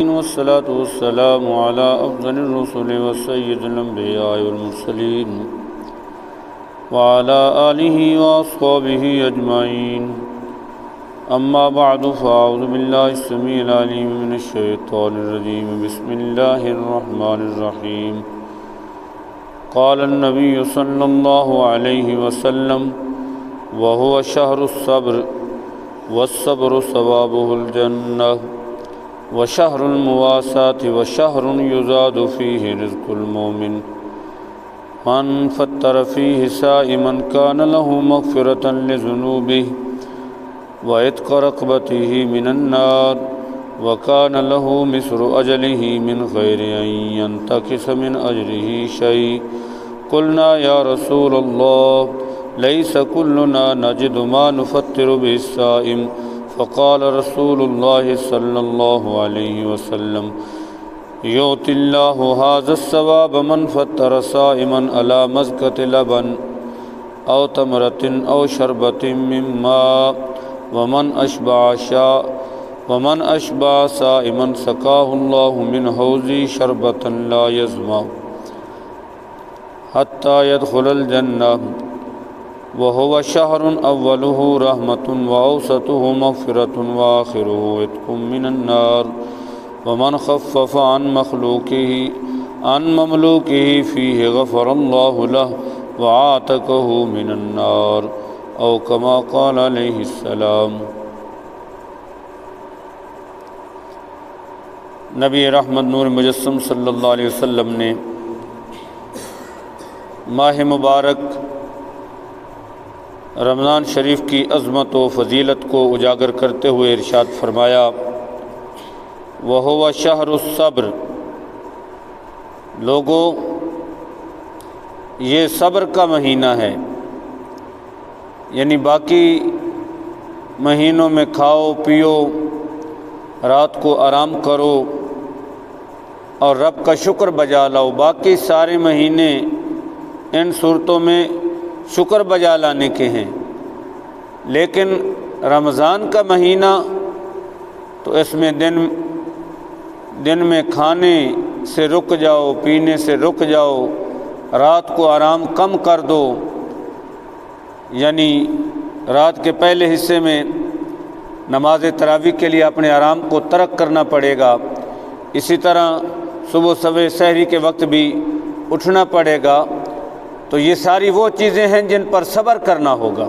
والصلاة والسلام على أفضل الرسل وسيد الأنبياء والمرسلين وعلى آله وأصحابه أجمعين. أما بعد فأعوذ بالله السميع العليم من الشيطان الرجيم. بسم الله الرحمن الرحيم. قال النبي صلى الله عليه وسلم: وهو شهر الصبر والصبر ثوابه الجنة وشهر المواساة وشهر يزاد فيه رزق المؤمن من فطر فيه صائما كان له مغفرة لذنوبه وعتق رقبته من النار وكان له مثل أجله من غير أن ينتقص من أجره شيء. قلنا يا رسول الله ليس كلنا نجد ما نفطر به الصائم. فقال رسول الله صلى الله عليه وسلم: يؤتي الله هذا الثواب من فطر صائما على مزقة لبن أو تمرة أو شربة من ماء ومن أشبع صائما سقاه الله من حوضه شربة لا يظمأ حتى يدخل الجنة وهو شهر أوله رحمة وأوسطه مغفرة وآخره عتق من النار ومن خفف عن مملوكه فيه غفر الله له وعاتقه من النار أو كما قال عليه السلام. نبی رحمت نور مجسم صلی اللہ علیہ وسلم نے ماہ مبارک رمضان شریف کی عظمت و فضیلت کو اجاگر کرتے ہوئے ارشاد فرمایا: وَهُوَ شَهْرُ الصَّبْرِ. لوگوں، یہ صبر کا مہینہ ہے، یعنی باقی مہینوں میں کھاؤ پیو، رات کو آرام کرو اور رب کا شکر بجا لاؤ. باقی سارے مہینے ان صورتوں میں شکر بجا لانے کے ہیں، لیکن رمضان کا مہینہ تو اس میں دن میں کھانے سے رک جاؤ، پینے سے رک جاؤ، رات کو آرام کم کر دو. یعنی رات کے پہلے حصے میں نماز تراویح کے لیے اپنے آرام کو ترک کرنا پڑے گا. اسی طرح صبح سویرے سحری کے وقت بھی اٹھنا پڑے گا. تو یہ ساری وہ چیزیں ہیں جن پر صبر کرنا ہوگا.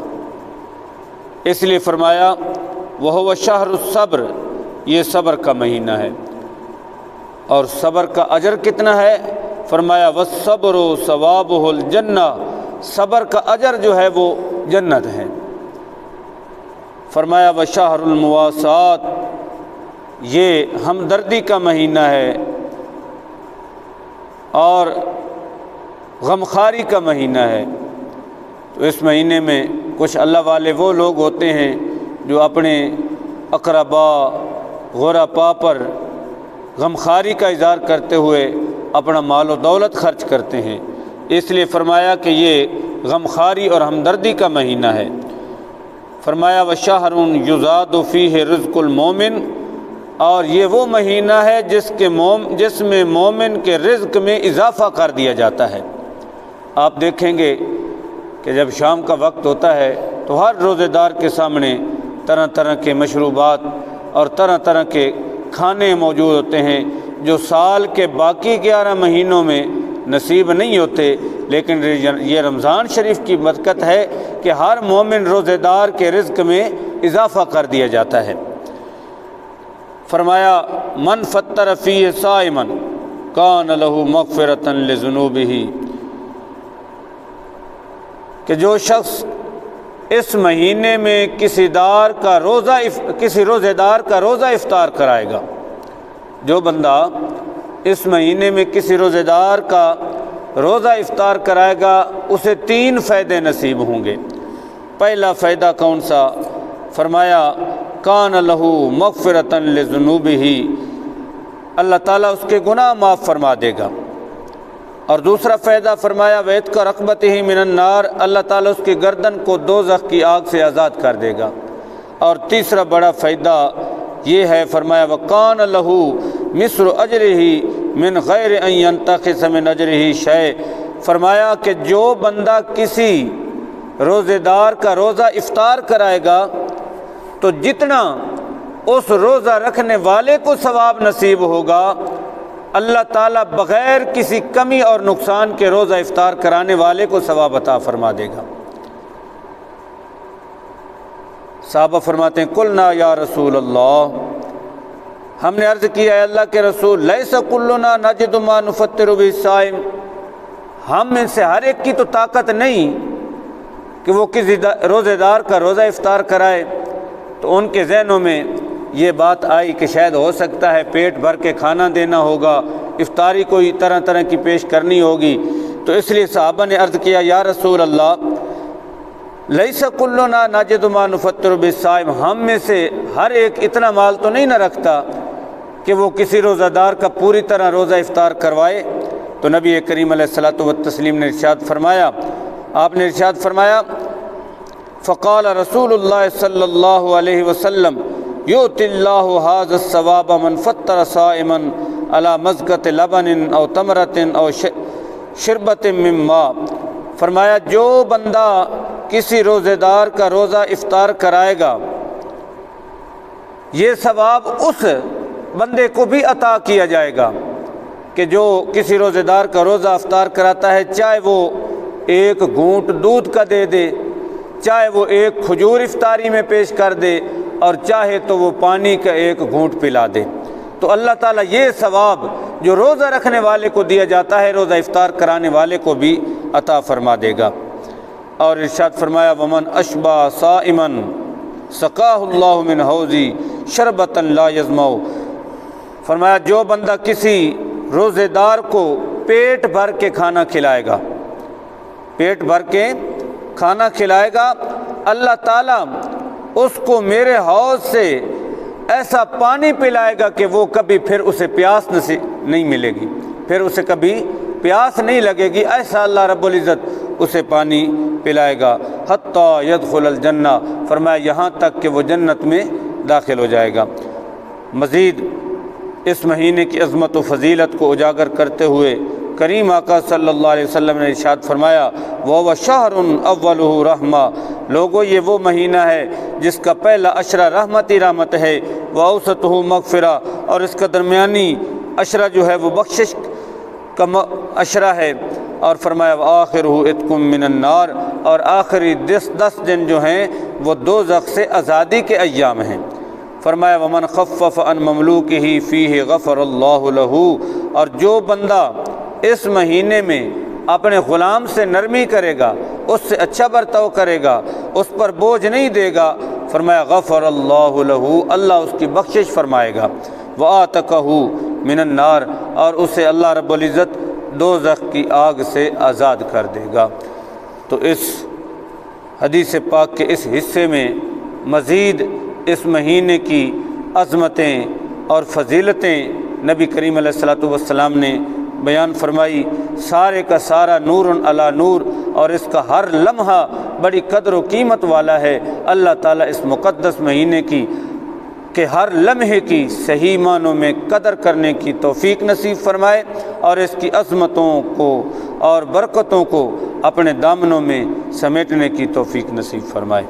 اس لیے فرمایا وَهُوَ شَهْرُ الصَّبْرِ، یہ صبر کا مہینہ ہے. اور صبر کا اجر کتنا ہے؟ فرمایا وَالصَّبْرُ ثَوَابُهُ الْجَنَّةُ، صبر کا اجر جو ہے وہ جنت ہے. فرمایا وَشَهْرُ الْمُوَاسَاةِ، یہ ہمدردی کا مہینہ ہے اور غمخواری کا مہینہ ہے. تو اس مہینے میں کچھ اللہ والے وہ لوگ ہوتے ہیں جو اپنے اقربا غربا پر غمخواری کا اظہار کرتے ہوئے اپنا مال و دولت خرچ کرتے ہیں. اس لیے فرمایا کہ یہ غمخواری اور ہمدردی کا مہینہ ہے. فرمایا وَشَهْرٌ يُزَادُ فِيهِ رِزْقُ الْمُؤْمِنِ، اور یہ وہ مہینہ ہے جس میں مومن کے رزق میں اضافہ کر دیا جاتا ہے. آپ دیکھیں گے کہ جب شام کا وقت ہوتا ہے تو ہر روزے دار کے سامنے طرح طرح کے مشروبات اور طرح طرح کے کھانے موجود ہوتے ہیں جو سال کے باقی 11 مہینوں میں نصیب نہیں ہوتے. لیکن یہ رمضان شریف کی برکت ہے کہ ہر مومن روزے دار کے رزق میں اضافہ کر دیا جاتا ہے. فرمایا من فطر فیہ صائما کان لہ مغفرۃ لذنوبہ، کہ جو شخص اس مہینے میں کسی روزے دار کا روزہ افطار کرائے گا، جو بندہ اس مہینے میں کسی روزے دار کا روزہ افطار کرائے گا اسے 3 فائدے نصیب ہوں گے. پہلا فائدہ کون سا؟ فرمایا کان لہ مغفرۃ لذنوبہ، اللہ تعالیٰ اس کے گناہ معاف فرما دے گا. اور دوسرا فائدہ فرمایا وعتق رقبتہ من النار، اللہ تعالیٰ اس کی گردن کو دوزخ کی آگ سے آزاد کر دے گا. اور تیسرا بڑا فائدہ یہ ہے، فرمایا وَقَانَ لَهُ مثل اجرہ من غیر ان ينتقص من اجرہ شیء۔ فرمایا کہ جو بندہ کسی روزے دار کا روزہ افطار کرائے گا تو جتنا اس روزہ رکھنے والے کو ثواب نصیب ہوگا، اللہ تعالیٰ بغیر کسی کمی اور نقصان کے روزہ افطار کرانے والے کو ثواب عطا فرما دے گا۔ صحابہ فرماتے ہیں قلنا یا رسول اللہ، ہم نے عرض کیا اے اللہ کے رسول، لیس کلنا نجد ما نفطر به الصائم، ہم میں سے ہر ایک کی تو طاقت نہیں کہ وہ کسی روزے دار کا روزہ افطار کرائے۔ تو ان کے ذہنوں میں یہ بات آئی کہ شاید ہو سکتا ہے پیٹ بھر کے کھانا دینا ہوگا، افطاری کوئی طرح طرح کی پیش کرنی ہوگی، تو اس لیے صحابہ نے عرض کیا یا رسول اللہ لیس کلنا نجد ما نفطر بالصائم، ہم میں سے ہر ایک اتنا مال تو نہیں نہ رکھتا کہ وہ کسی روزہ دار کا پوری طرح روزہ افطار کروائے۔ تو نبی کریم علیہ الصلوۃ والتسلیم نے ارشاد فرمایا، آپ نے ارشاد فرمایا فقال رسول اللہ صلی اللہ علیہ وسلم یؤتی اللہ ھذا الثواب من فطر صائما علی مزقۃ لبن او تمرۃ او شربۃ من ماء۔ فرمایا جو بندہ کسی روزے دار کا روزہ افطار کرائے گا، یہ ثواب اس بندے کو بھی عطا کیا جائے گا کہ جو کسی روزے دار کا روزہ افطار کراتا ہے، چاہے وہ ایک گھونٹ دودھ کا دے دے، چاہے وہ ایک کھجور افطاری میں پیش کر دے، اور چاہے تو وہ پانی کا ایک گھونٹ پلا دے، تو اللہ تعالیٰ یہ ثواب جو روزہ رکھنے والے کو دیا جاتا ہے روزہ افطار کرانے والے کو بھی عطا فرما دے گا۔ اور ارشاد فرمایا ومن اشبع صائما سقاہ اللہ من حوضی شربۃ لا یظمأ۔ فرمایا جو بندہ کسی روزے دار کو پیٹ بھر کے کھانا کھلائے گا، پیٹ بھر کے کھانا کھلائے گا، اللہ تعالیٰ اس کو میرے حوض سے ایسا پانی پلائے گا کہ وہ کبھی پھر اسے پیاس نہیں ملے گی، پھر اسے کبھی پیاس نہیں لگے گی، ایسا اللہ رب العزت اسے پانی پلائے گا حتیٰ یدخل الجنہ، فرمایا یہاں تک کہ وہ جنت میں داخل ہو جائے گا۔ مزید اس مہینے کی عظمت و فضیلت کو اجاگر کرتے ہوئے کریم آقا صلی اللہ علیہ وسلم نے ارشاد فرمایا وَهُوَ شَهْرٌ أَوَّلُهُ رَحْمَةٌ، لوگو یہ وہ مہینہ ہے جس کا پہلا عشرہ رحمت ہی رحمت ہے، وَأَوْسَطُهُ مغفرہ، اور اس کا درمیانی عشرہ جو ہے وہ بخشش کا عشرہ ہے، اور فرمایا وَآخِرُهُ عِتْقٌ مِّنَ النَّارِ، اور آخری 10 دن جو ہیں وہ دوزخ سے آزادی کے ایام ہیں۔ فرمایا وَمَنْ خَفَّفَ عَنْ مَمْلُوكِهِ فِيهِ غَفَرَ اللَّهُ لَهُ، اور جو بندہ اس مہینے میں اپنے غلام سے نرمی کرے گا، اس سے اچھا برتاؤ کرے گا، اس پر بوجھ نہیں دے گا، فرمایا غفر اللہ لہ، اللہ اس کی بخشش فرمائے گا، وَآتَقَهُ مِنَ النَّارِ، اور اسے اللہ رب العزت دوزخ کی آگ سے آزاد کر دے گا۔ تو اس حدیث پاک کے اس حصے میں مزید اس مہینے کی عظمتیں اور فضیلتیں نبی کریم علیہ الصلوۃ والسلام نے بیان فرمائی، سارے کا سارا نور علی نور، اور اس کا ہر لمحہ بڑی قدر و قیمت والا ہے۔ اللہ تعالیٰ اس مقدس مہینے کی کہ ہر لمحے کی صحیح معنوں میں قدر کرنے کی توفیق نصیب فرمائے، اور اس کی عظمتوں کو اور برکتوں کو اپنے دامنوں میں سمیٹنے کی توفیق نصیب فرمائے۔